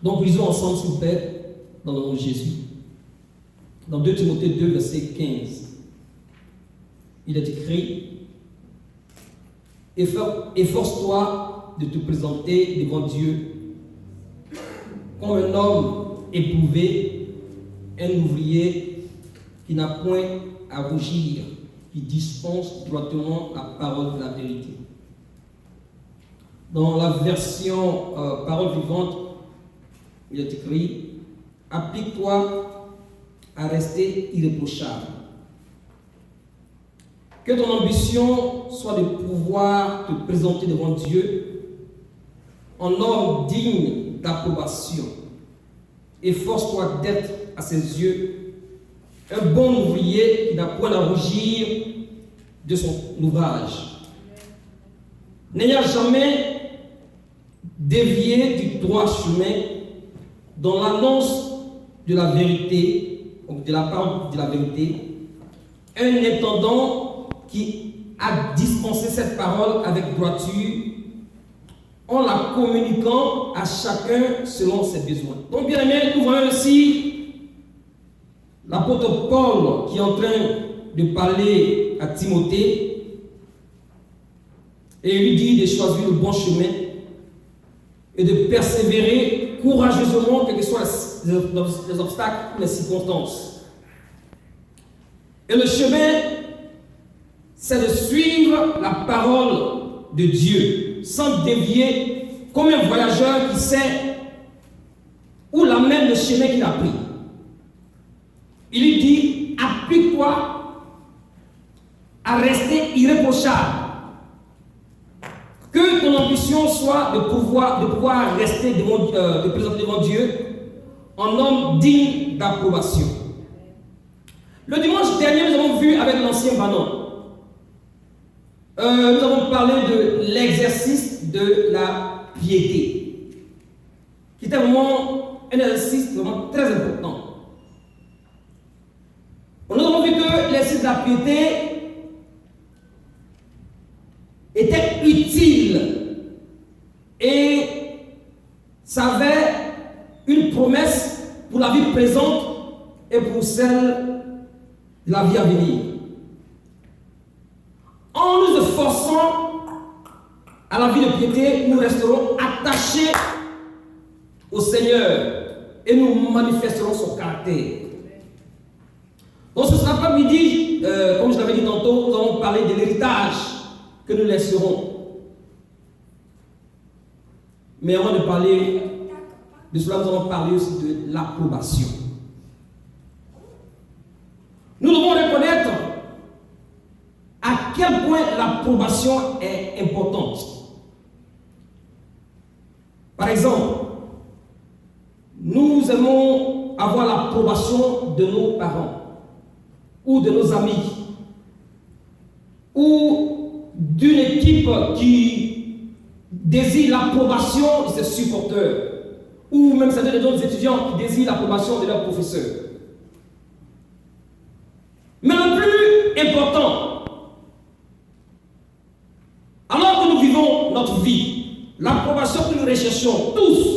Donc lisons ensemble, s'il vous plaît, dans le nom de Jésus. Dans 2 Timothée 2, verset 15. Il est écrit: efforce-toi de te présenter devant Dieu comme un homme éprouvé, un ouvrier qui n'a point à rougir, qui dispense droitement la parole de la vérité. Dans la version parole vivante, il est écrit: applique-toi à rester irréprochable. Que ton ambition soit de pouvoir te présenter devant Dieu en homme digne d'approbation. Efforce-toi d'être à ses yeux un bon ouvrier qui n'a point à rougir de son ouvrage. N'ayant jamais dévié du droit chemin dans l'annonce de la vérité, de la parole de la vérité, un intendant qui a dispensé cette parole avec droiture en la communiquant à chacun selon ses besoins. Donc, bien aimé, nous voyons ici l'apôtre Paul qui est en train de parler à Timothée et il lui dit de choisir le bon chemin et de persévérer courageusement, quels que soient les obstacles ou les circonstances. Et le chemin, c'est de suivre la parole de Dieu, sans dévier, comme un voyageur qui sait où l'amène le chemin qu'il a pris. Il lui dit: applique-toi à rester irréprochable. Que ton ambition soit de pouvoir rester de présenter devant Dieu en homme digne d'approbation. Le dimanche dernier, nous avons vu avec l'ancien Banon. Nous avons parlé de l'exercice de la piété, qui était vraiment un exercice vraiment très important. Nous avons vu que l'exercice de la piété était utile et ça avait une promesse pour la vie présente et pour celle de la vie à venir. En nous efforçant à la vie de piété, nous resterons attachés au Seigneur et nous manifesterons son caractère. Donc ce ne sera pas midi, comme je l'avais dit tantôt, nous allons parler de l'héritage que nous laisserons. Mais avant de parler de cela, nous allons parler aussi de l'approbation. Nous devons reconnaître à quel point l'approbation est importante. Par exemple, nous aimons avoir l'approbation de nos parents ou de nos amis ou d'une équipe qui désire l'approbation de ses supporters ou même certains d'autres étudiants qui désirent l'approbation de leurs professeurs. Mais le plus important, alors que nous vivons notre vie, l'approbation que nous recherchons tous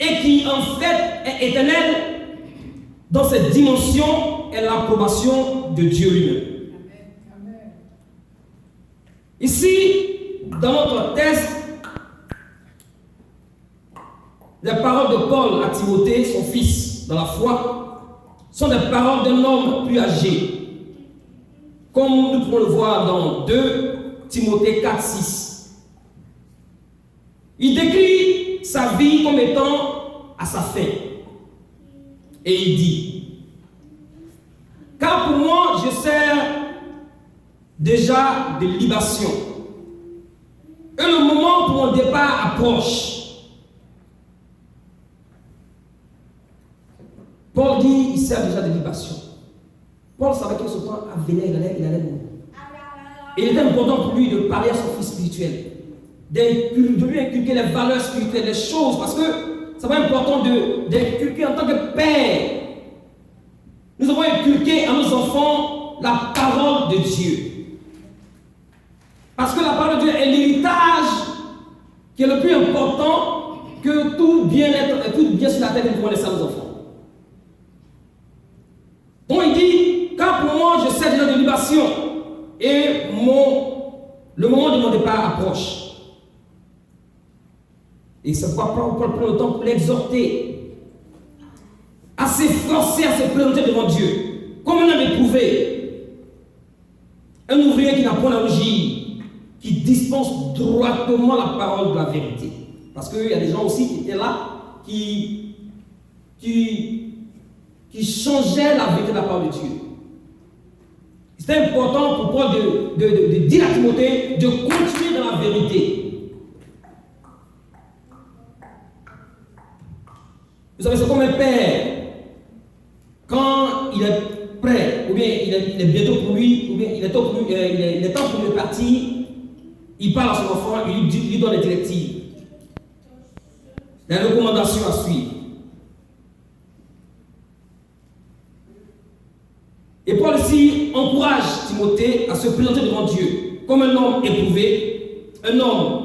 et qui en fait est éternelle dans cette dimension est l'approbation de Dieu lui-même. Ici, dans notre texte, les paroles de Paul à Timothée, son fils, dans la foi, sont des paroles d'un homme plus âgé. Comme nous pouvons le voir dans 2 Timothée 4, 6. Il décrit sa vie comme étant à sa fin. Et il dit: car pour moi, je sers déjà de libation. Et le moment pour mon départ approche. Paul dit il sert déjà de libation. Paul savait que ce temps venait, il allait mourir. Et il était important pour lui de parler à son fils spirituel, de lui inculquer les valeurs spirituelles, les choses, parce que c'est important d'inculquer en tant que père. Nous avons inculqué à nos enfants la parole de Dieu. Parce que la parole de Dieu est l'héritage qui est le plus important que tout bien. bien-être, tout bien sur la terre, nous devons laisser à nos enfants. Donc il dit, car pour moi, je sais de libération et le moment de mon départ approche. Et c'est pourquoi Paul prend le temps pour l'exhorter à s'efforcer, à se présenter devant Dieu, comme un homme éprouvé, un ouvrier qui n'a point à rougir, qui dispense droitement la parole de la vérité. Parce qu'il y a des gens aussi qui étaient là, qui changeaient la vérité de la parole de Dieu. C'était important pour Paul de dire à Timothée de continuer dans la vérité. Vous savez, c'est comme un père, quand il est prêt, ou bien il est bientôt pour lui, ou bien il est temps pour lui de partir, il parle à son enfant, il lui donne les directives, les recommandations à suivre. Et Paul ici encourage Timothée à se présenter devant Dieu comme un homme éprouvé, un homme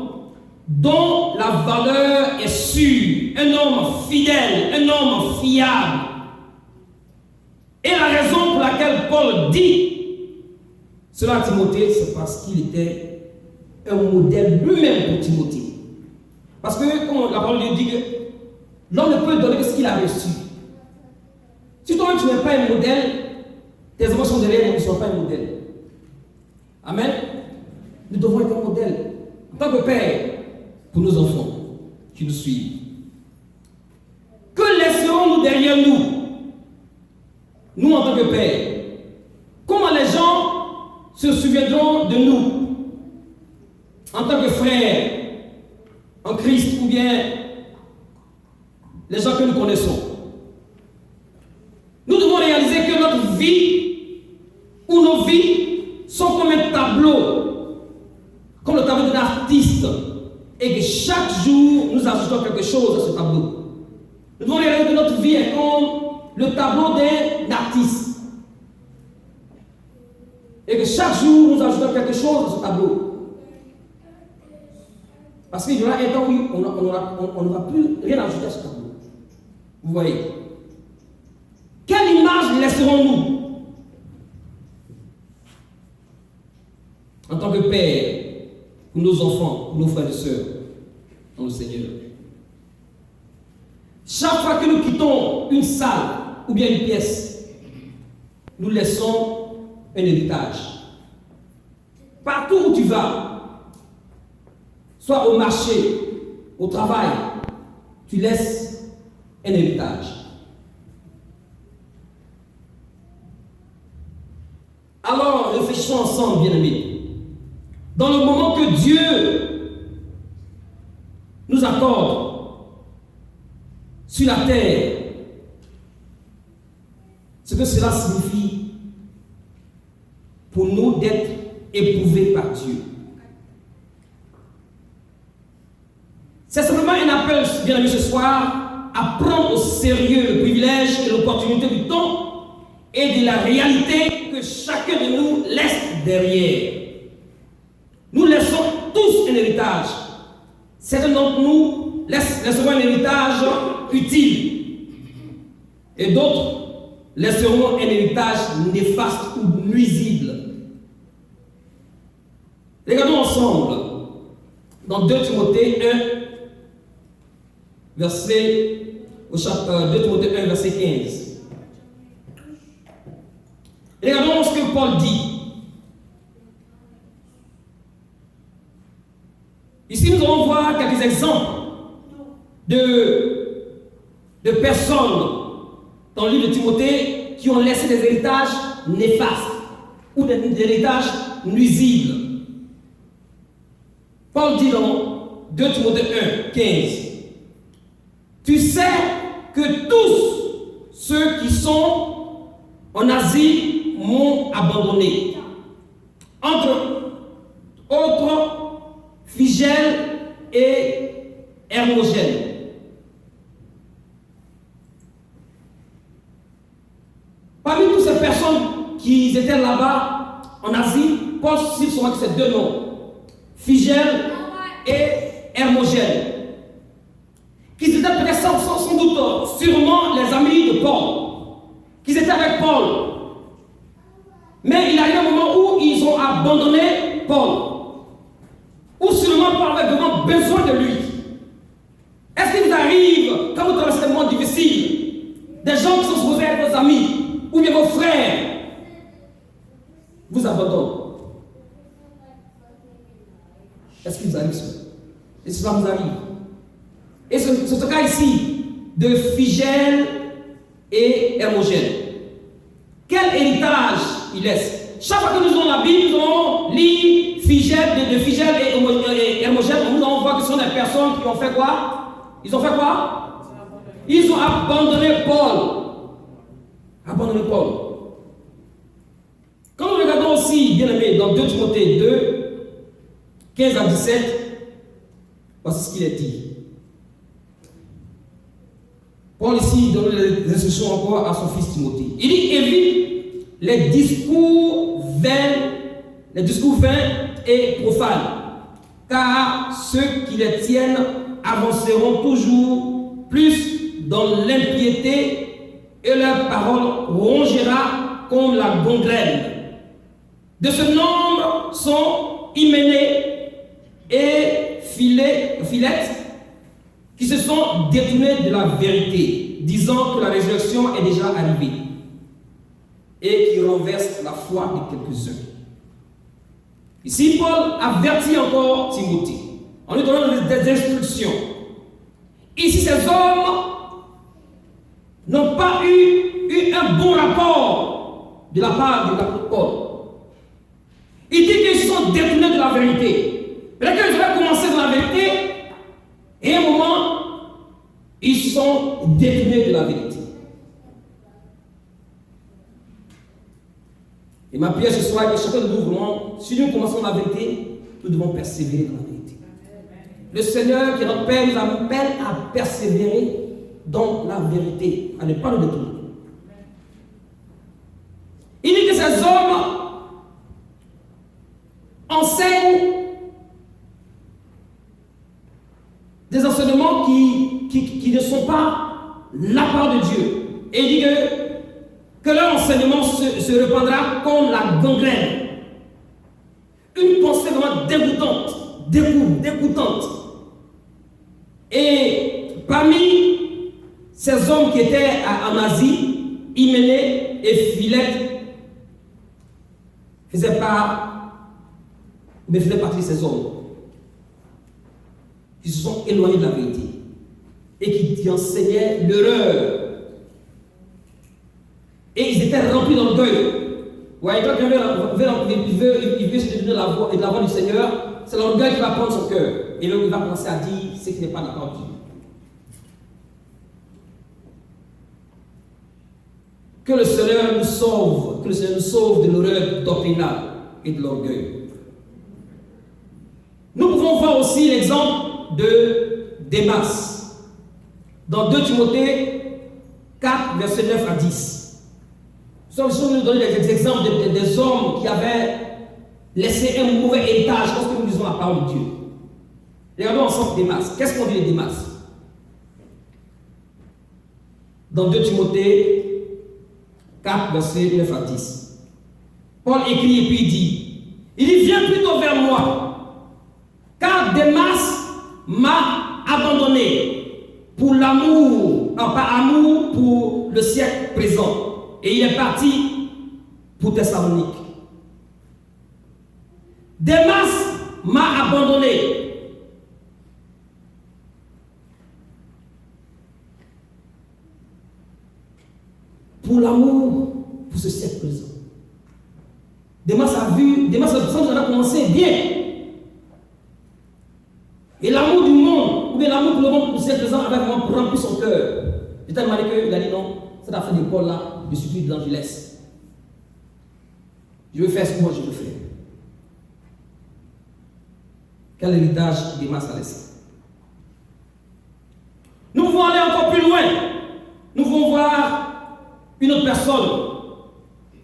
dont la valeur est sûre, un homme fidèle, un homme fiable. Et la raison pour laquelle Paul dit cela à Timothée, c'est parce qu'il était un modèle lui-même pour Timothée. Parce que, comme la parole de Dieu dit que l'homme ne peut donner que ce qu'il a reçu. Si toi tu n'es pas un modèle, tes enfants sont derrière, mais ils ne sont pas un modèle. Amen. Nous devons être un modèle. En tant que père, pour nos enfants qui nous suivent. Que laisserons-nous derrière nous, nous en tant que pères? Comment les gens se souviendront de nous en tant que frères en Christ ou bien les gens que nous connaissons? Nous devons réaliser que notre vie ou nos vies sont comme un tableau, comme le tableau d'un artiste. Et que chaque jour, nous ajoutons quelque chose à ce tableau. Nous devons réaliser que notre vie est comme le tableau d'un artiste. Et que chaque jour, nous ajoutons quelque chose à ce tableau. Parce qu'il y aura un temps où on n'aura plus rien ajouter à ce tableau. Vous voyez? Quelle image laisserons-nous en tant que père, pour nos enfants, pour nos frères et sœurs dans le Seigneur? Chaque fois que nous quittons une salle ou bien une pièce, nous laissons un héritage. Partout où tu vas, soit au marché, au travail, tu laisses un héritage. Alors, réfléchissons ensemble, bien-aimés. Dans le moment que Dieu nous accorde sur la terre, ce que cela signifie pour nous d'être éprouvés par Dieu. C'est simplement un appel, bien aimé, ce soir, à prendre au sérieux le privilège et l'opportunité du temps et de la réalité que chacun de nous laisse derrière. Nous laissons tous un héritage. Certains d'entre nous laisseront un héritage utile. Et d'autres laisseront un héritage néfaste ou nuisible. Regardons ensemble dans 2 Timothée 1, au chapitre 2 Timothée 1, verset 15. Regardons ce que Paul dit. Ici, nous allons voir quelques exemples de personnes dans le livre de Timothée qui ont laissé des héritages néfastes ou des héritages nuisibles. Paul dit dans 2 Timothée 1, 15, « Tu sais que tous ceux qui sont en Asie m'ont abandonné. Entre autres, Phygèle et Hermogène. Parmi toutes ces personnes qui étaient là-bas en Asie, Paul cite souvent ces deux noms, Phygèle et Hermogène, qui étaient peut-être sans doute sûrement les amis de Paul, qui étaient avec Paul. Mais il y a eu un moment où ils ont abandonné Paul. Ou sûrement Paul avait vraiment besoin de lui. Est-ce qu'il vous arrive, quand vous traversez des moments difficiles, des gens qui sont supposés être vos amis, ou bien vos frères, vous abandonnent? Est-ce qu'il vous arrive ça? Et cela vous arrive. Et c'est ce cas ici de Phygène et Hermogène. Quel héritage il laisse? Chaque fois que nous lisons la Bible, nous allons lire de Phygène et Hermogène. Nous allons voir que ce sont des personnes qui ont fait quoi? Ils ont fait quoi? Ils ont abandonné Paul. Abandonné Paul. Quand nous regardons aussi, bien aimé, dans 2 Timothée 2, 15 à 17, voici ce qu'il est dit. Paul ici donne les instructions encore à son fils Timothée. Il dit: évite les discours vains et profanes, car ceux qui les tiennent avanceront toujours plus dans l'impiété et leur parole rongera comme la gangrène. De ce nombre sont Hyménée et Philette, qui se sont détournés de la vérité, disant que la résurrection est déjà arrivée, et qui renversent la foi de quelques-uns. Ici, Paul avertit encore Timothée, en lui donnant des instructions. Ici, ces hommes n'ont pas eu un bon rapport de la part de l'apôtre Paul. Il dit qu'ils se sont détournés de la vérité. Peut-être qu'ils avaient commencé dans la vérité, et à un moment, ils se sont détournés de la vérité. Et ma prière ce soir est que chacun de nous, vraiment, si nous commençons la vérité, nous devons persévérer dans la vérité. Le Seigneur, qui est notre Père, nous appelle à persévérer dans la vérité, à ne pas nous détourner. Il dit que ces hommes enseignent des enseignements qui ne sont pas la part de Dieu. Et il dit que leur enseignement se répandra comme la gangrène. Une pensée vraiment dégoûtante. Et parmi ces hommes qui étaient en Asie, Hyménée et Philette faisaient partie de ces hommes qui se sont éloignés de la vérité et qui enseignaient l'erreur. Et ils étaient remplis d'orgueil. Ouais, quand il veut se détourner de la voix du Seigneur, c'est l'orgueil qui va prendre son cœur. Et là, il va commencer à dire ce qui n'est pas d'accord de Dieu. Que le Seigneur nous sauve, de l'erreur doctrinale et de l'orgueil. Nous pouvons voir aussi l'exemple de Démas dans 2 Timothée 4, versets 9 à 10. Nous sommes nous donner des exemples des hommes qui avaient laissé un mauvais héritage lorsque nous lisons la parole de Dieu. Regardons ensemble Démas. Qu'est-ce qu'on dit de Démas? Dans 2 Timothée 4, versets 9 à 10. Paul écrit et puis il dit: viens plutôt vers moi, car Démas m'a abandonné pour l'amour, pas amour pour le siècle présent. Et il est parti pour Thessalonique. Démas m'a abandonné. Pour l'amour, pour ce siècle présent. Démas a commencé bien. Et l'amour du monde, ou bien l'amour pour le monde, pour ce siècle présent, avait vraiment rempli son cœur. De telle manière qu'il a dit non, cette affaire de Paul là, je suis de l'Angelès. Je veux faire ce que moi je veux faire. Quel héritage Démas a laissé? Nous pouvons aller encore plus loin. Nous pouvons voir une autre personne.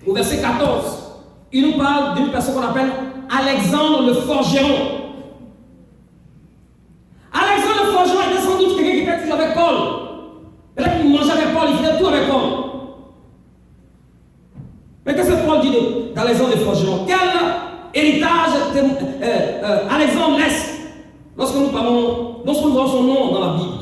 Au verset 14, il nous parle d'une personne qu'on appelle Alexandre le forgeron. Alexandre le forgeron était sans doute quelqu'un qui était avec Paul. d'Alexandre de Forgeron. Quel héritage Alexandre laisse lorsque nous voyons son nom dans la Bible?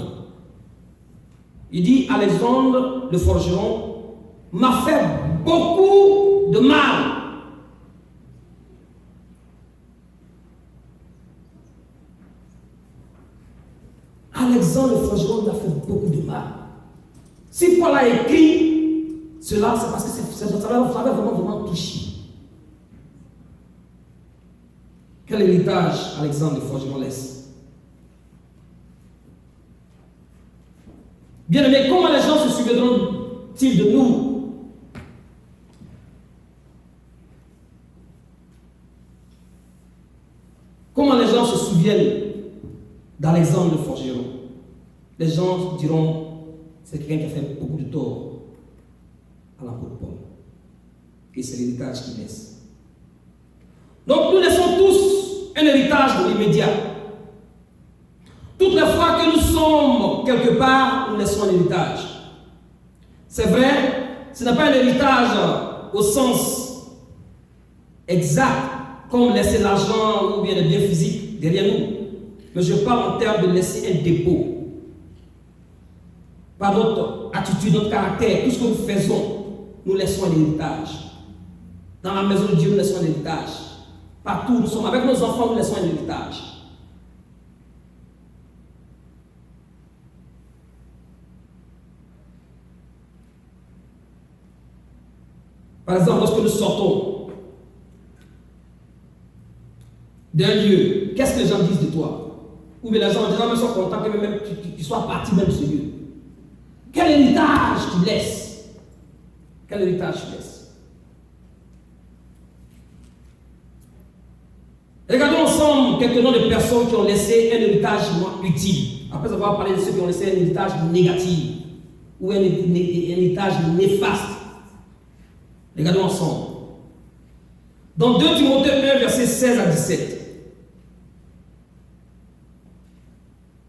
Il dit Alexandre de Forgeron m'a fait beaucoup de mal. Alexandre de Forgeron m'a fait beaucoup de mal. Si Paul a écrit cela, c'est parce que ça avait vraiment touché. Quel héritage Alexandre de Forgeron laisse? Bien aimé, comment les gens se souviendront-ils de nous? Comment les gens se souviennent d'Alexandre de Forgeron? Les gens diront, c'est quelqu'un qui a fait beaucoup de tort à l'apôtre Paul. Et c'est l'héritage qu'il laisse. Donc nous laissons tous un héritage de l'immédiat. Toutes les fois que nous sommes quelque part, nous laissons un héritage. C'est vrai, ce n'est pas un héritage au sens exact, comme laisser l'argent ou bien les biens physiques derrière nous. Mais je parle en termes de laisser un dépôt. Par notre attitude, notre caractère, tout ce que nous faisons, nous laissons un héritage. Dans la maison de Dieu, nous laissons un héritage. Partout où nous sommes, avec nos enfants, nous laissons un héritage. Par exemple, lorsque nous sortons d'un lieu, qu'est-ce que les gens disent de toi? Ou bien les gens sont contents que même tu sois parti même de ce lieu. Quel héritage tu laisses? Quel héritage tu laisses? Regardons ensemble quelques noms de personnes qui ont laissé un héritage utile. Après avoir parlé de ceux qui ont laissé un héritage négatif ou un héritage néfaste. Regardons ensemble. Dans 2 Timothée 1, versets 16 à 17,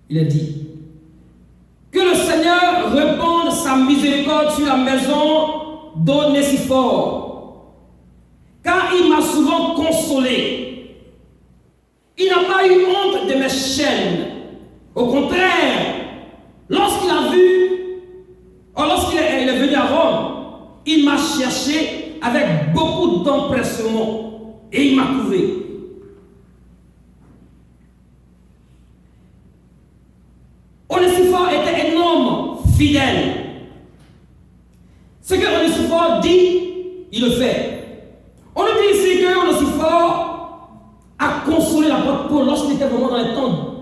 il est dit que le Seigneur répande sa miséricorde sur la maison d'Onésiphore, car il m'a souvent consolé. Il n'a pas eu honte de mes chaînes. Au contraire, lorsqu'il est venu à Rome, il m'a cherché avec beaucoup d'empressement et il m'a trouvé. Onésiphore était un homme fidèle. Ce que Onésiphore dit, il le fait. On nous dit ici que Onésiphore a consolé l'apôtre Paul lorsqu'il était vraiment dans les temps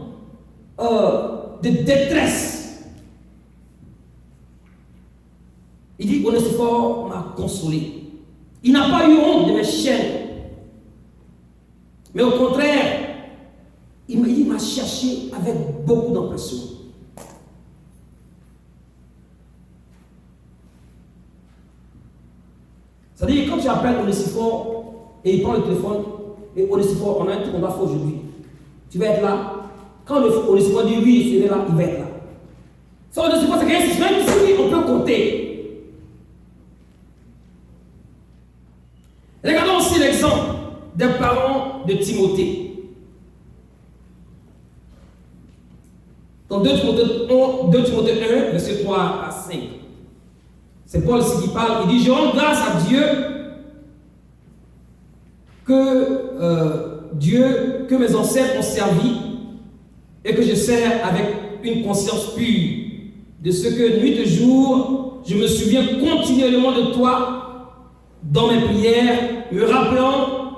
de détresse. Il dit Onésiphore m'a consolé. Il n'a pas eu honte de mes chaînes. Mais au contraire, il m'a cherché avec beaucoup d'empressement. C'est-à-dire, quand tu appelles Onésiphore et il prend le téléphone, et Onésiphore, on a un truc qu'on va faire aujourd'hui. Tu vas être là. Quand Onésiphore dit oui, je serai là, il va être là. Ça, Onésiphore, c'est quelqu'un qui même si on peut compter. Regardons aussi l'exemple des parents de Timothée. Dans 2 Timothée 1, verset 3 à 5. C'est Paul ici qui parle. Il dit, je rends grâce à Dieu que mes ancêtres ont servi et que je sers avec une conscience pure. De ce que nuit et jour, je me souviens continuellement de toi dans mes prières, me rappelant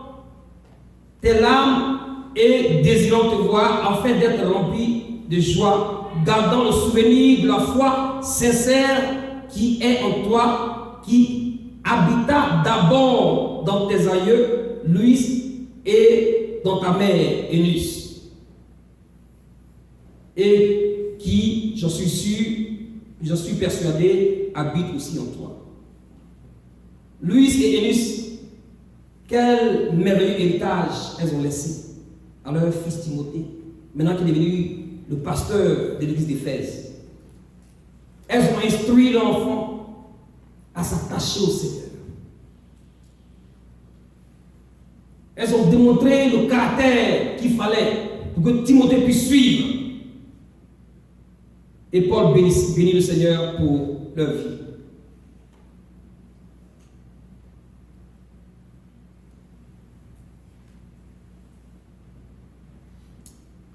tes larmes et désirant te voir, afin d'être rempli de joie, gardant le souvenir de la foi sincère qui est en toi, qui habita d'abord dans tes aïeux, Louis, et dans ta mère, Eunice, et qui, j'en suis persuadé, habite aussi en toi. Louis et Eunice, quel merveilleux héritage elles ont laissé à leur fils Timothée, maintenant qu'il est devenu le pasteur de l'église d'Éphèse. Elles ont instruit l'enfant à s'attacher au Seigneur. ont démontré le caractère qu'il fallait pour que Timothée puisse suivre. Et Paul bénit le Seigneur pour leur vie.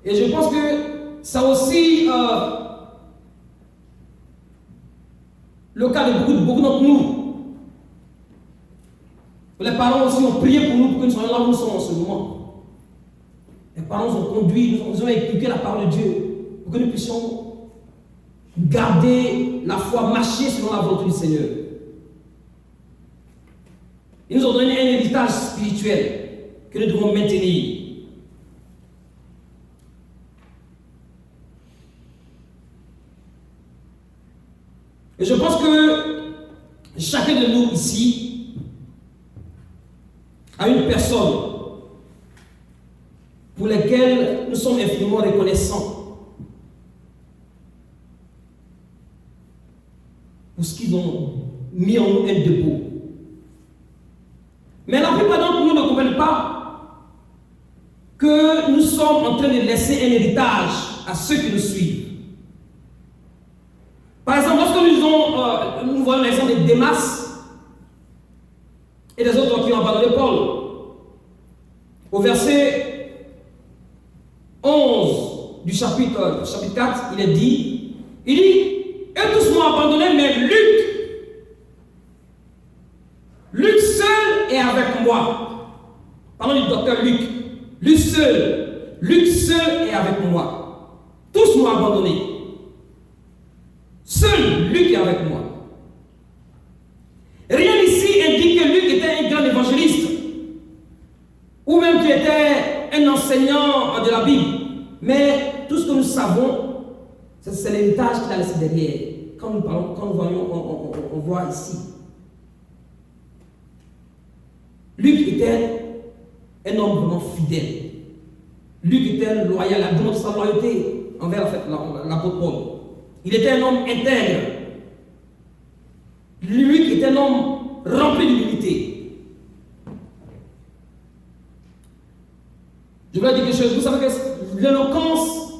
Et je pense que ça aussi le cas de beaucoup d'entre nous. Les parents aussi ont prié pour nous pour que nous soyons là où nous sommes en ce moment. Les parents nous ont conduits, nous ont inculqué la parole de Dieu pour que nous puissions garder la foi, marcher selon la volonté du Seigneur. Ils nous ont donné un héritage spirituel que nous devons maintenir. Et je pense que chacun de nous ici a une personne pour laquelle nous sommes infiniment reconnaissants pour ce qu'ils ont mis en nous un dépôt. Mais la plupart d'entre nous ne comprennent pas que nous sommes en train de laisser un héritage à ceux qui nous suivent. Par exemple, lorsque nous voyons l'exemple de Démas et des autres qui ont abandonné Paul, au verset 11 du chapitre 4, il dit, eux tous m'ont abandonné, mais Luc seul est avec moi. Parlons du docteur Luc. Luc seul est avec moi. Tous m'ont abandonné. Seul Luc est avec moi. Rien ici indique que Luc était un grand évangéliste ou même qu'il était un enseignant de la Bible. Mais tout ce que nous savons, c'est l'héritage qu'il a laissé derrière. Quand nous parlons, quand nous voyons, on voit ici. Luc était un homme vraiment fidèle. Luc était loyal, il a démontré sa loyauté envers l'apôtre Paul. Il était un homme intègre. Luc était un homme rempli d'humilité. Je voulais dire quelque chose. Vous savez que l'éloquence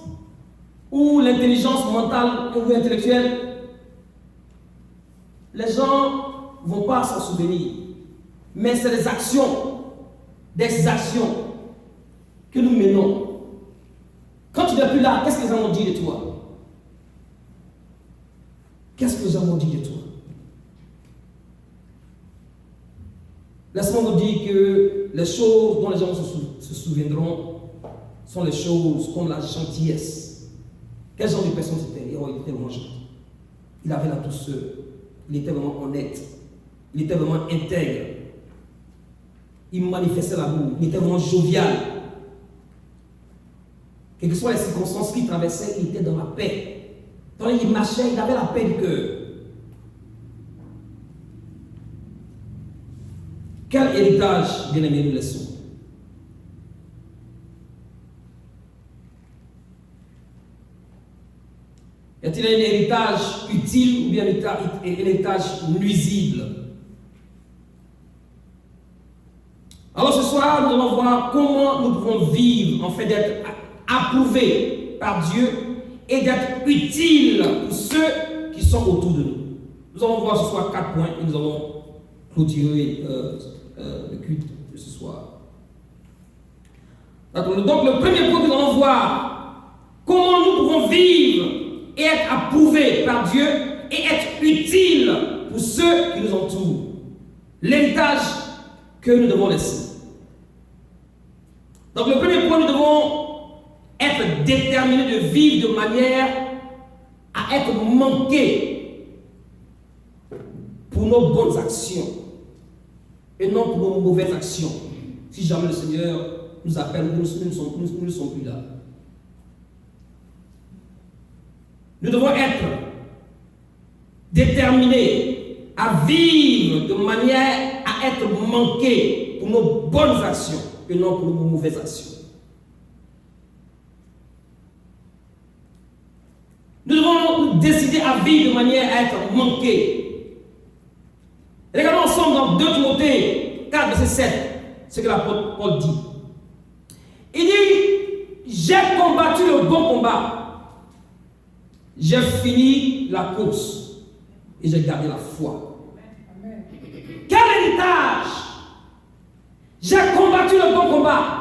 ou l'intelligence mentale ou intellectuelle, les gens ne vont pas s'en souvenir. Mais c'est des actions que nous menons. Quand tu n'es plus là, qu'est-ce que les gens ont dit de toi? Qu'est-ce que les gens ont dit de toi? Laisse-moi vous dire que les choses dont les gens se souviendront sont les choses comme la gentillesse. Quel genre de personne c'était? Oh, il était vraiment gentil. Il avait la douceur. Il était vraiment honnête. Il était vraiment intègre. Il manifestait l'amour. Il était vraiment jovial. Quelles que soient les circonstances qu'il traversait, il était dans la paix. Quand il marchait, il avait la paix du cœur. Quel héritage, bien-aimés, nous laissons? Y a-t-il un héritage utile ou bien un héritage nuisible? Alors ce soir, nous allons voir comment nous pouvons vivre en fait d'être approuvés par Dieu et d'être utiles pour ceux qui sont autour de nous. Nous allons voir ce soir 4 points et nous allons clôturer le culte de ce soir. Donc le premier point que nous allons voir, comment nous pouvons vivre et être approuvés par Dieu et être utiles pour ceux qui nous entourent. L'héritage que nous devons laisser. Donc le premier point, nous devons être déterminés de vivre de manière à être manqués pour nos bonnes actions et non pour nos mauvaises actions. Si jamais le Seigneur nous appelle, nous ne sommes plus là. Nous devons être déterminés à vivre de manière à être manqués pour nos bonnes actions et non pour nos mauvaises actions. Nous devons décider à vivre de manière à être manqués. Regardons ensemble dans 2 Timothée 4, verset 7, ce que l'apôtre Paul dit. Il dit, j'ai combattu le bon combat. J'ai fini la course. Et j'ai gardé la foi. Amen. Quel héritage? J'ai combattu le bon combat.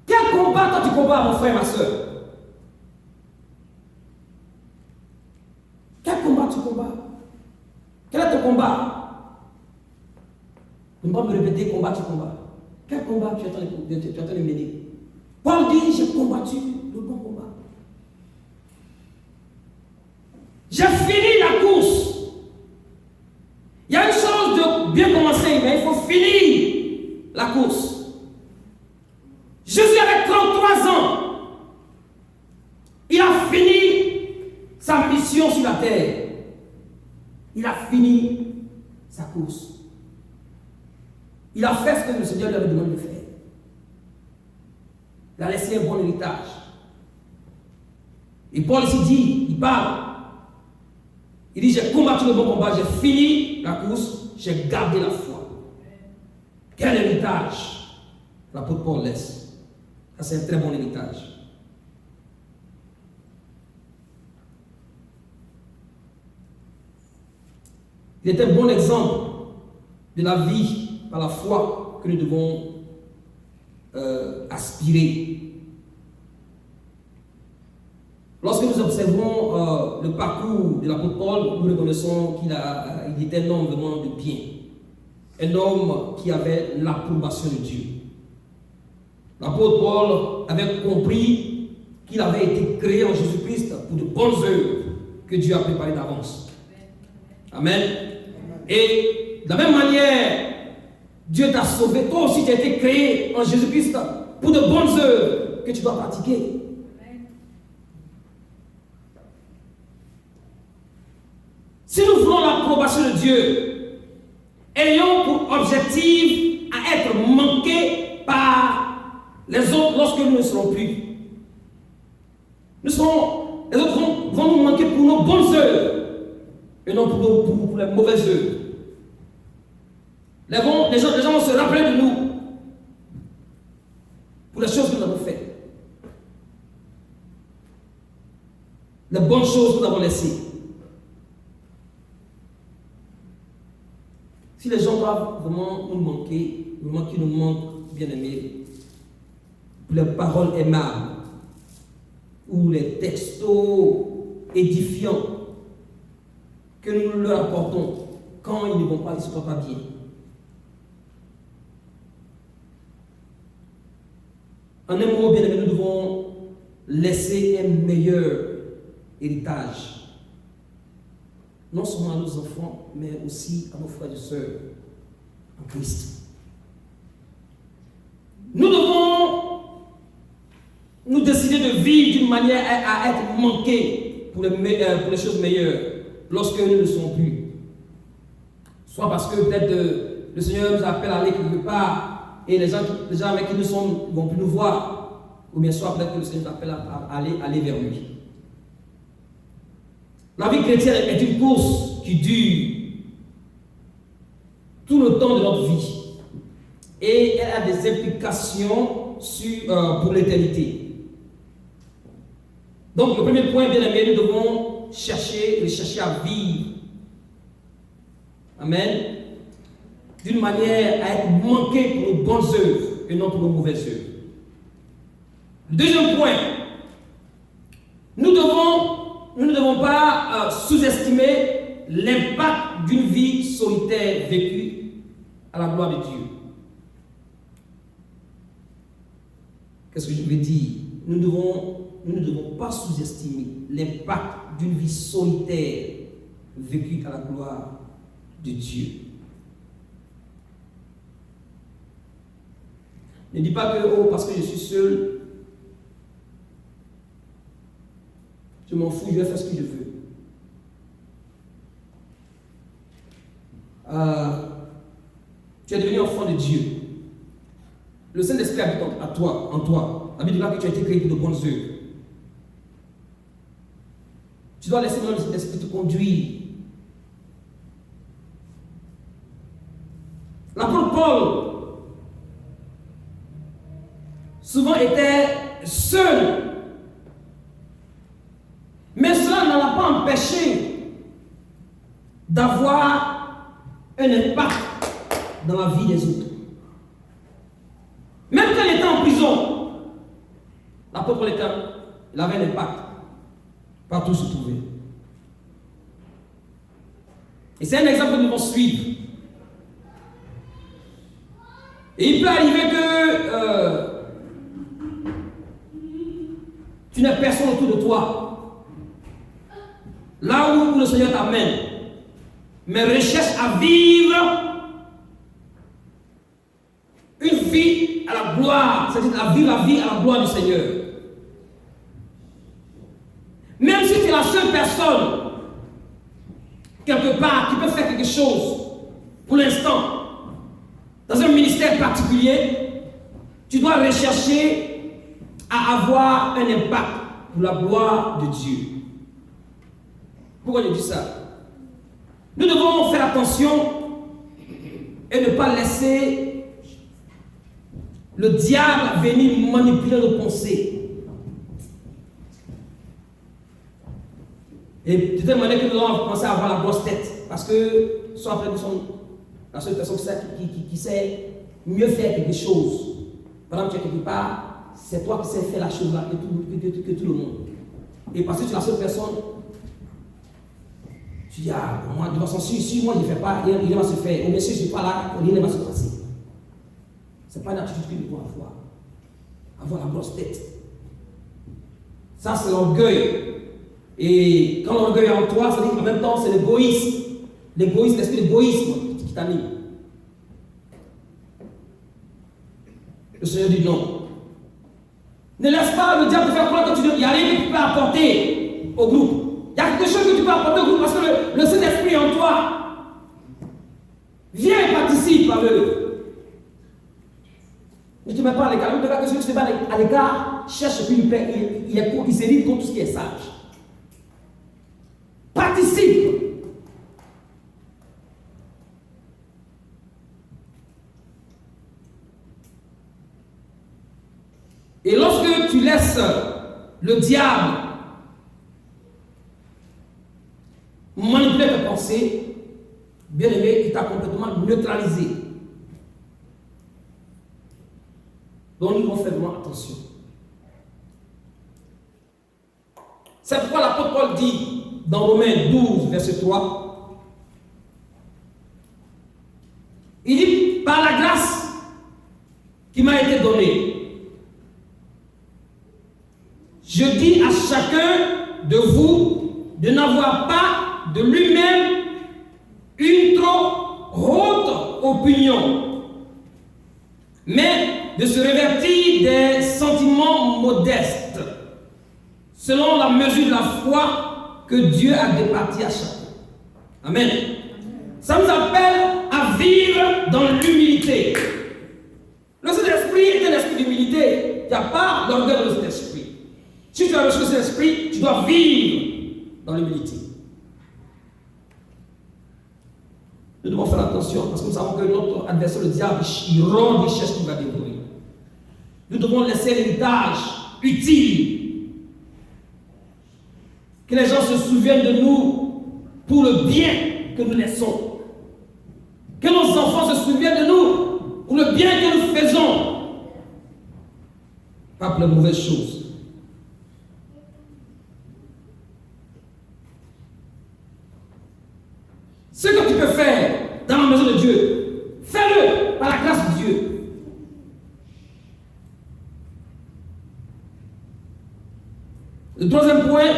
Quel combat toi tu combats, mon frère, ma soeur? Quel combat tu combats? Quel est ton combat? Ne pas me répéter combat tu combats. Quel combat tu es en train de mener? Paul dit, j'ai combattu le bon combat. J'ai fini la course. Il y a une chose de bien commencer, mais il faut finir la course. Jésus avait 33 ans. Il a fini sa mission sur la terre. Il a fini sa course. Il a fait ce que le Seigneur lui avait demandé de faire. Il a laissé un bon héritage. Et Paul ici dit, il parle. Il dit, j'ai combattu le bon combat, j'ai fini la course, j'ai gardé la foi. Quel héritage l'apôtre Paul laisse. Ça, c'est un très bon héritage. Il est un bon exemple de la vie par la foi que nous devons aspirer. Lorsque nous observons le parcours de l'apôtre Paul, nous reconnaissons qu'il était un homme vraiment de bien. Un homme qui avait l'approbation de Dieu. L'apôtre Paul avait compris qu'il avait été créé en Jésus-Christ pour de bonnes œuvres que Dieu a préparées d'avance. Amen. Et de la même manière, Dieu t'a sauvé. Toi aussi, tu as été créé en Jésus-Christ pour de bonnes œuvres que tu dois pratiquer. Si nous voulons l'approbation de Dieu, ayons pour objectif à être manqués par les autres lorsque nous ne serons plus. Les autres vont nous manquer pour nos bonnes œuvres et non pour les mauvaises œuvres. Les gens vont se rappeler de nous pour les choses que nous avons faites. Les bonnes choses que nous avons laissées. Si les gens doivent vraiment nous manquer, nous manquent, bien aimés, pour les paroles aimables ou les textos édifiants que nous leur apportons quand ils ne vont pas, ils ne se portent pas bien. En un mot, bien aimé, nous devons laisser un meilleur héritage. Non seulement à nos enfants, mais aussi à nos frères et sœurs en Christ. Nous devons nous décider de vivre d'une manière à être manqués pour les choses meilleures lorsque nous ne sommes plus. Soit parce que peut-être le Seigneur nous appelle à aller quelque part et les gens avec qui nous sommes ne vont plus nous voir, ou bien soit peut-être que le Seigneur nous appelle à aller vers lui. La vie chrétienne est une course qui dure tout le temps de notre vie et elle a des implications pour l'éternité. Donc le premier point, bien aimé, nous devons chercher à vivre, amen, d'une manière à être manqué pour nos bonnes œuvres et non pour nos mauvaises œuvres. Le deuxième point, nous ne devons pas sous-estimer l'impact d'une vie solitaire vécue à la gloire de Dieu. Qu'est-ce que je veux dire? Nous ne devons pas sous-estimer l'impact d'une vie solitaire vécue à la gloire de Dieu. Ne dis pas que, parce que je suis seul, je m'en fous, je vais faire ce que je veux. Tu es devenu enfant de Dieu. Le Saint-Esprit habite en toi. La Bible dit là que tu as été créé pour de bonnes œuvres. Tu dois laisser le Saint-Esprit te conduire. L'apôtre Paul souvent étaient seuls. Mais cela ne l'a pas empêché d'avoir un impact dans la vie des autres. Même quand il était en prison, l'apôtre Paul il avait un impact partout où il se trouvait. Et c'est un exemple que nous devons suivre. Et il peut arriver que tu n'as personne autour de toi. Là où le Seigneur t'amène. Mais recherche à vivre une vie à la gloire. C'est-à-dire à vivre la vie à la gloire du Seigneur. Même si tu es la seule personne, quelque part, qui peut faire quelque chose, pour l'instant, dans un ministère particulier, tu dois rechercher à avoir un impact pour la gloire de Dieu. Pourquoi je dis ça? Nous devons faire attention et ne pas laisser le diable venir manipuler nos pensées. Et de telle manière que nous devons commencer à avoir la grosse tête. Parce que, soit après, nous sommes la seule personne qui sait mieux faire quelque chose. Par exemple, tu es quelque part, c'est toi qui sais faire la chose là que tout le monde. Et parce que tu es la seule personne, tu dis, ah, moi, de toute façon, si moi je ne fais pas, rien ne va se faire. Ou bien si je ne suis pas là, rien ne va se passer. Ce n'est pas une attitude que nous devons avoir. Avoir la grosse tête. Ça, c'est l'orgueil. Et quand l'orgueil est en toi, ça dit qu'en même temps, c'est l'égoïsme. L'égoïsme, l'esprit d'égoïsme qui t'anime. Le Seigneur dit non. Ne laisse pas le diable te faire croire que il n'y a rien que tu peux apporter au groupe. Il y a quelque chose que tu peux apporter au groupe parce que le Saint-Esprit est en toi. Viens et participe avec eux. Ne te mets pas à l'écart. Ne te mets pas que celui qui se met à l'écart cherche puis il s'élite contre tout ce qui est sage. Participe. Et lorsque tu laisses le diable manipuler tes pensées, bien aimé, il t'a complètement neutralisé. Donc nous devons faire vraiment attention. C'est pourquoi l'apôtre Paul dit dans Romains 12, verset 3, il dit, par la grâce qui m'a été donnée, je dis à chacun de vous de n'avoir pas de lui-même une trop haute opinion, mais de se revêtir des sentiments modestes, selon la mesure de la foi que Dieu a départie à chacun. Amen. Ça nous appelle à vivre dans l'humilité. Le Saint-Esprit est un esprit d'humilité. Il n'y a pas l'orgueil de Saint-Esprit. Si tu as reçu cet esprit, tu dois vivre dans l'humilité. Nous devons faire attention parce que nous savons que notre adversaire, le diable, il rôde, il cherche qui va détruire. Nous devons laisser l'héritage utile. Que les gens se souviennent de nous pour le bien que nous laissons. Que nos enfants se souviennent de nous pour le bien que nous faisons. Pas pour les mauvaises choses. Ce que tu peux faire dans la maison de Dieu, fais-le par la grâce de Dieu. Le troisième point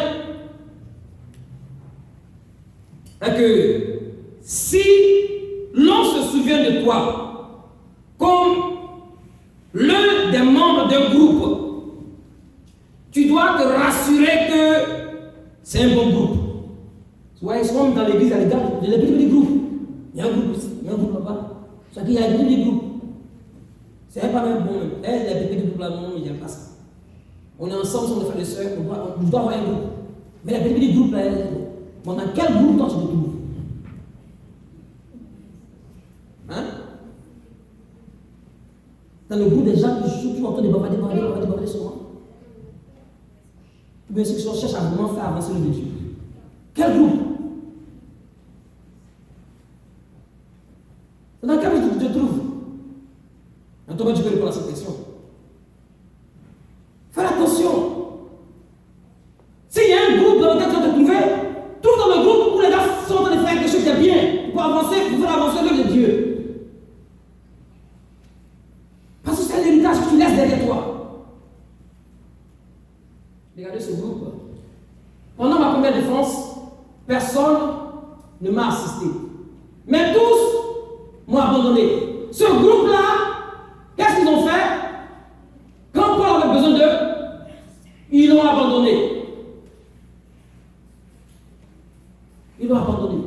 est que si l'on se souvient de toi comme l'un des membres d'un groupe, tu dois te rassurer que c'est un bon groupe. Ouais, ils sont dans l'église, il y a des petits groupes. Il y a un groupe ici, il y a un groupe là-bas. Il y a des petits groupes. C'est pas même bon. Les petits groupes là, non, il n'y a pas ça. On est ensemble, on est frères et sœurs, on doit avoir un groupe. Mais les petits groupes là, bon, dans quel groupe toi tu te trouves? Hein? Dans le groupe des gens qui jouent tout en train de bavarder sur moi. Ou bien ceux qui cherchent à vraiment faire avancer le de Dieu. Quel groupe? Dans quel groupe tu te trouves? En tout cas, tu peux répondre à cette question. Fais attention. S'il y a un groupe dans lequel tu vas te trouver, trouve dans le groupe où les gars sont en train de faire quelque chose qui est bien pour avancer, pour faire avancer l'œuvre de Dieu. Parce que c'est l'héritage que tu laisses derrière toi. Regardez ce groupe. Pendant ma première défense, personne ne m'a assisté. Mais tous m'ont abandonné. Ce groupe-là, qu'est-ce qu'ils ont fait? Quand Paul avait besoin d'eux, ils l'ont abandonné. Ils l'ont abandonné.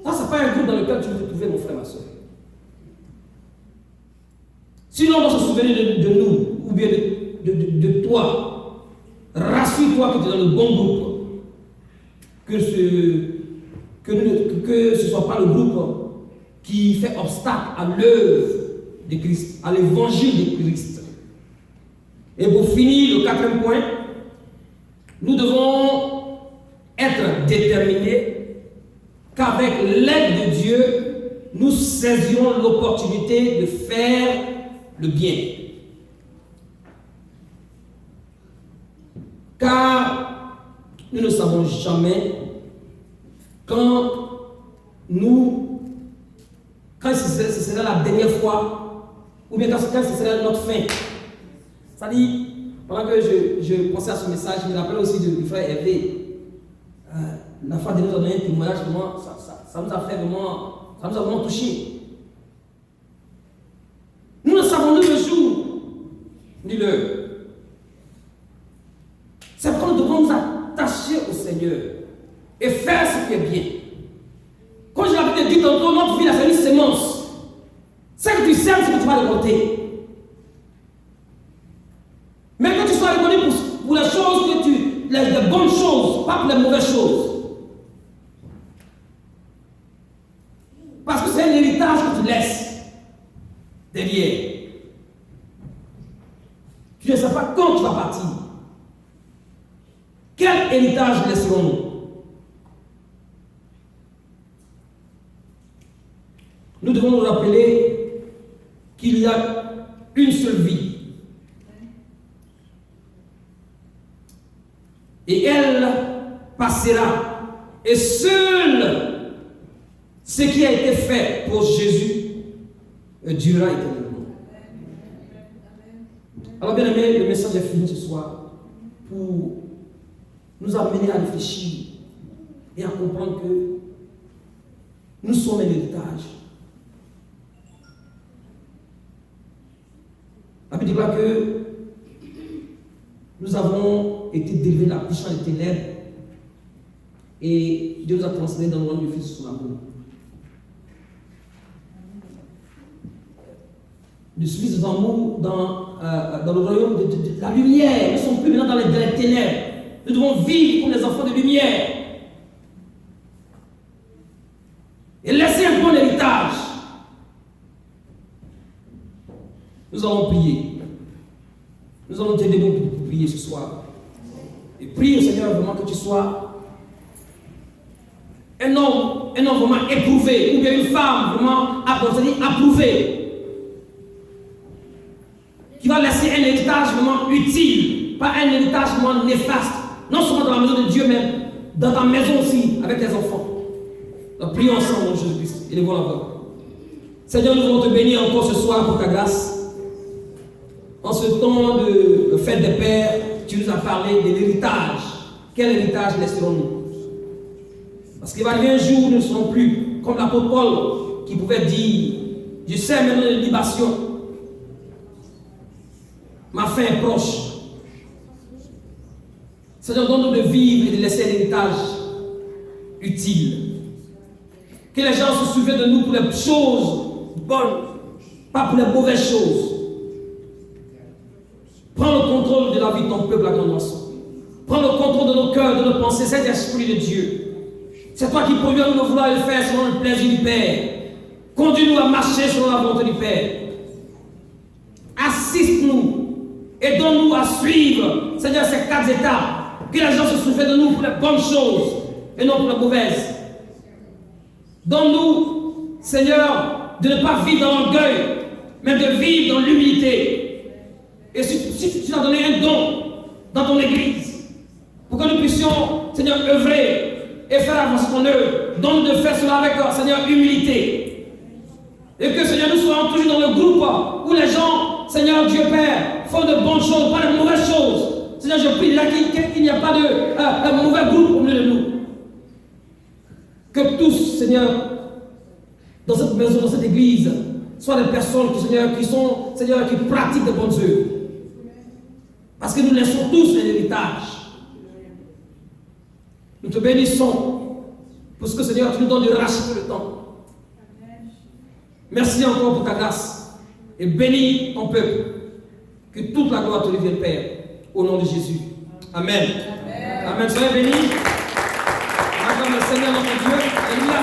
Ça, ce n'est pas un groupe dans lequel tu veux te trouver, mon frère, ma soeur. Sinon, on doit se souvenir de nous, ou bien de toi. Rassure-toi que tu es dans le bon groupe. Que ce ne soit pas le groupe qui fait obstacle à l'œuvre de Christ, à l'évangile de Christ. Et pour finir, le quatrième point, nous devons être déterminés qu'avec l'aide de Dieu, nous saisirons l'opportunité de faire le bien. Car nous ne savons jamais quand ce sera la dernière fois, ou bien quand ce sera notre fin. Ça dit, pendant que je pensais à ce message, je me rappelle aussi du frère Hervé. La fois de nous a donné un témoignage, vraiment, ça nous a fait vraiment, ça nous a vraiment touché. Nous ne savons ni le jour, ni l'heure. C'est pourquoi nous devons nous attacher au Seigneur et faire ce qui est bien. Quand je l'avais dit tantôt, notre vie, c'est une sémence. C'est que tu sèmes ce que tu vas récolter. Mais que tu sois reconnu pour les choses les bonnes choses, pas pour les mauvaises choses. Parce que c'est un héritage que tu laisses derrière. Tu ne sais pas quand tu vas partir. Quel héritage laisserons-nous? Nous devons nous rappeler qu'il y a une seule vie. Et elle passera. Et seul ce qui a été fait pour Jésus durera éternellement. Alors bien aimé, le message est fini ce soir pour nous amener à réfléchir et à comprendre que nous sommes un héritage. La Bible dit que nous avons été délivés de la puissance des ténèbres et Dieu nous a transmis dans le royaume du Fils de son amour. Le Fils de son amour dans le royaume de la lumière. Nous ne sommes plus maintenant dans les ténèbres. Nous devons vivre comme les enfants de lumière et laisser un bon héritage. Nous allons prier. Nous allons t'aider pour prier ce soir. Et prie au Seigneur vraiment que tu sois un homme vraiment éprouvé, ou bien une femme vraiment approuvée, qui va laisser un héritage vraiment utile, pas un héritage vraiment néfaste, non seulement dans la maison de Dieu, mais dans ta maison aussi, avec tes enfants. Donc prions ensemble, Jésus-Christ, et levons la voix. Seigneur, nous voulons te bénir encore ce soir pour ta grâce. En ce temps de fête des pères, tu nous as parlé de l'héritage. Quel héritage laisserons-nous? Parce qu'il va arriver un jour où nous ne serons plus comme l'apôtre Paul qui pouvait dire: je sais maintenant les libations. Ma fin est proche. Seigneur, donne-nous de vivre et de laisser un héritage utile. Que les gens se souviennent de nous pour les choses bonnes, pas pour les mauvaises choses. Prends le contrôle de la vie de ton peuple à ton nation. Prends le contrôle de nos cœurs, de nos pensées, cet esprit de Dieu. C'est toi qui produis à nous de vouloir le faire selon le plaisir du Père. Conduis-nous à marcher selon la volonté du Père. assiste-nous et donne-nous à suivre, Seigneur, ces 4 étapes. Que les gens se souviennent de nous pour les bonnes choses et non pour les mauvaises. Donne-nous, Seigneur, de ne pas vivre dans l'orgueil, mais de vivre dans l'humilité. Et si tu as donné un don dans ton église, pour que nous puissions, Seigneur, œuvrer et faire avancer ton œuvre, donne-nous de faire cela avec, Seigneur, humilité. Et que, Seigneur, nous soyons toujours dans le groupe où les gens, Seigneur Dieu Père, font de bonnes choses, pas de mauvaises choses. Seigneur, je prie là qu'il n'y a pas de mauvais groupe au milieu de nous. Que tous, Seigneur, dans cette maison, dans cette église, soient des personnes qui, Seigneur, qui pratiquent de bonnes œuvres. Parce que nous laissons tous un héritage. Nous te bénissons pour ce que, Seigneur, tu nous donnes de racheter le temps. Merci encore pour ta grâce. Et bénis ton peuple. Que toute la gloire te revienne, Père. Au nom de Jésus. Amen. Amen. Amen. Soyez bénis. Acclame le Seigneur notre Dieu. Alléluia.